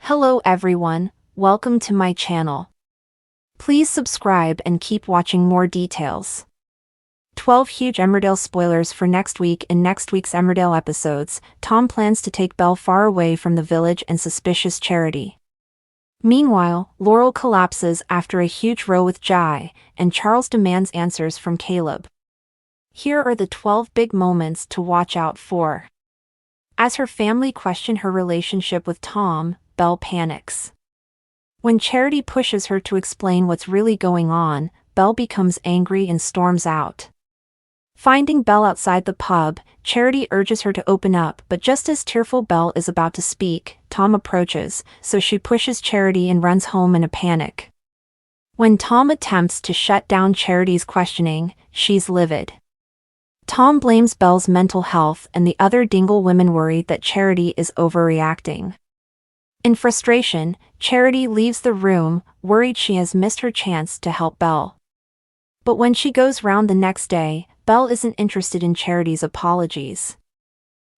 Hello everyone, welcome to my channel. Please subscribe and keep watching more details. 12 huge Emmerdale spoilers for next week. In next week's Emmerdale episodes, Tom plans to take Belle far away from the village and suspicious Charity. Meanwhile, Laurel collapses after a huge row with Jai, and Charles demands answers from Caleb. Here are the 12 big moments to watch out for. As her family question her relationship with Tom, Belle panics. When Charity pushes her to explain what's really going on, Belle becomes angry and storms out. Finding Belle outside the pub, Charity urges her to open up, but just as tearful Belle is about to speak, Tom approaches, so she pushes Charity and runs home in a panic. When Tom attempts to shut down Charity's questioning, she's livid. Tom blames Belle's mental health, and the other Dingle women worry that Charity is overreacting. In frustration, Charity leaves the room, worried she has missed her chance to help Belle. But when she goes round the next day, Belle isn't interested in Charity's apologies.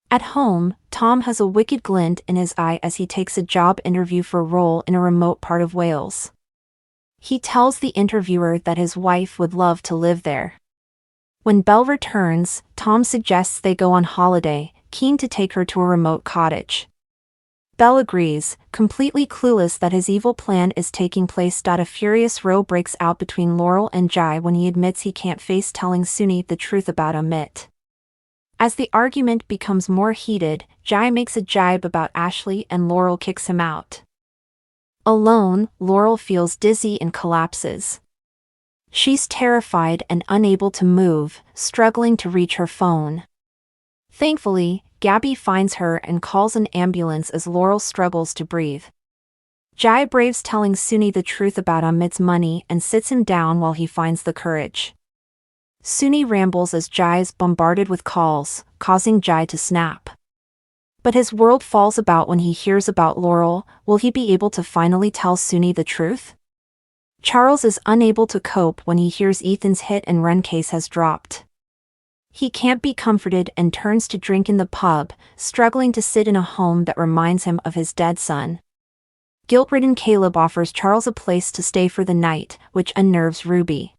At home, Tom has a wicked glint in his eye as he takes a job interview for a role in a remote part of Wales. He tells the interviewer that his wife would love to live there. When Belle returns, Tom suggests they go on holiday, keen to take her to a remote cottage. Belle agrees, completely clueless that his evil plan is taking place. A furious row breaks out between Laurel and Jai when he admits he can't face telling Suni the truth about Amit. As the argument becomes more heated, Jai makes a jibe about Ashley and Laurel kicks him out. Alone, Laurel feels dizzy and collapses. She's terrified and unable to move, struggling to reach her phone. Thankfully, Gabby finds her and calls an ambulance as Laurel struggles to breathe. Jai braves telling Suni the truth about Amit's money and sits him down while he finds the courage. Suni rambles as Jai is bombarded with calls, causing Jai to snap. But his world falls about when he hears about Laurel. Will he be able to finally tell Suni the truth? Charles is unable to cope when he hears Ethan's hit and run case has dropped. He can't be comforted and turns to drink in the pub, struggling to sit in a home that reminds him of his dead son. Guilt-ridden Caleb offers Charles a place to stay for the night, which unnerves Ruby.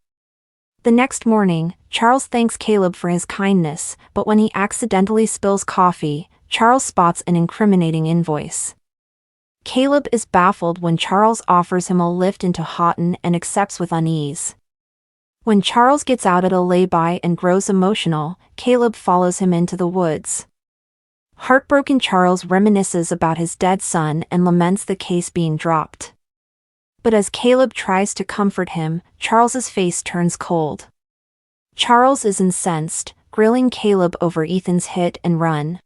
The next morning, Charles thanks Caleb for his kindness, but when he accidentally spills coffee, Charles spots an incriminating invoice. Caleb is baffled when Charles offers him a lift into Houghton and accepts with unease. When Charles gets out at a lay-by and grows emotional, Caleb follows him into the woods. Heartbroken Charles reminisces about his dead son and laments the case being dropped. But as Caleb tries to comfort him, Charles's face turns cold. Charles is incensed, grilling Caleb over Ethan's hit and run.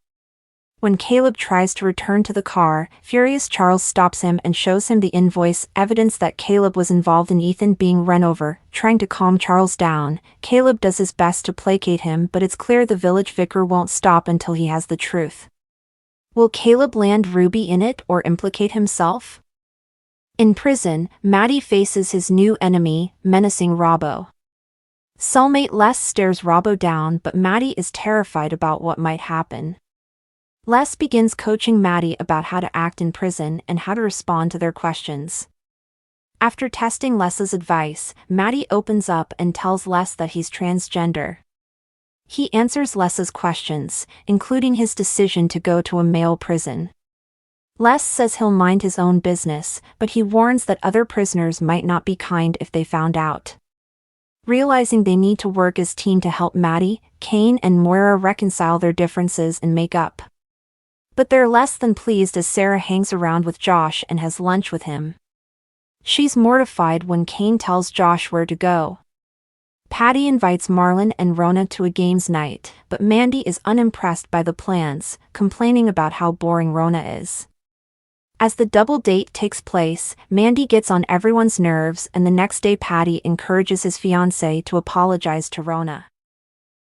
When Caleb tries to return to the car, furious Charles stops him and shows him the invoice, evidence that Caleb was involved in Ethan being run over. Trying to calm Charles down, Caleb does his best to placate him, but it's clear the village vicar won't stop until he has the truth. Will Caleb land Ruby in it or implicate himself? In prison, Maddie faces his new enemy, menacing Robbo. Cellmate Les stares Robbo down, but Maddie is terrified about what might happen. Les begins coaching Maddie about how to act in prison and how to respond to their questions. After testing Les's advice, Maddie opens up and tells Les that he's transgender. He answers Les's questions, including his decision to go to a male prison. Les says he'll mind his own business, but he warns that other prisoners might not be kind if they found out. Realizing they need to work as a team to help Maddie, Kane and Moira reconcile their differences and make up. But they're less than pleased as Sarah hangs around with Josh and has lunch with him. She's mortified when Kane tells Josh where to go. Patty invites Marlon and Rona to a games night, but Mandy is unimpressed by the plans, complaining about how boring Rona is. As the double date takes place, Mandy gets on everyone's nerves, and the next day Patty encourages his fiancé to apologize to Rona.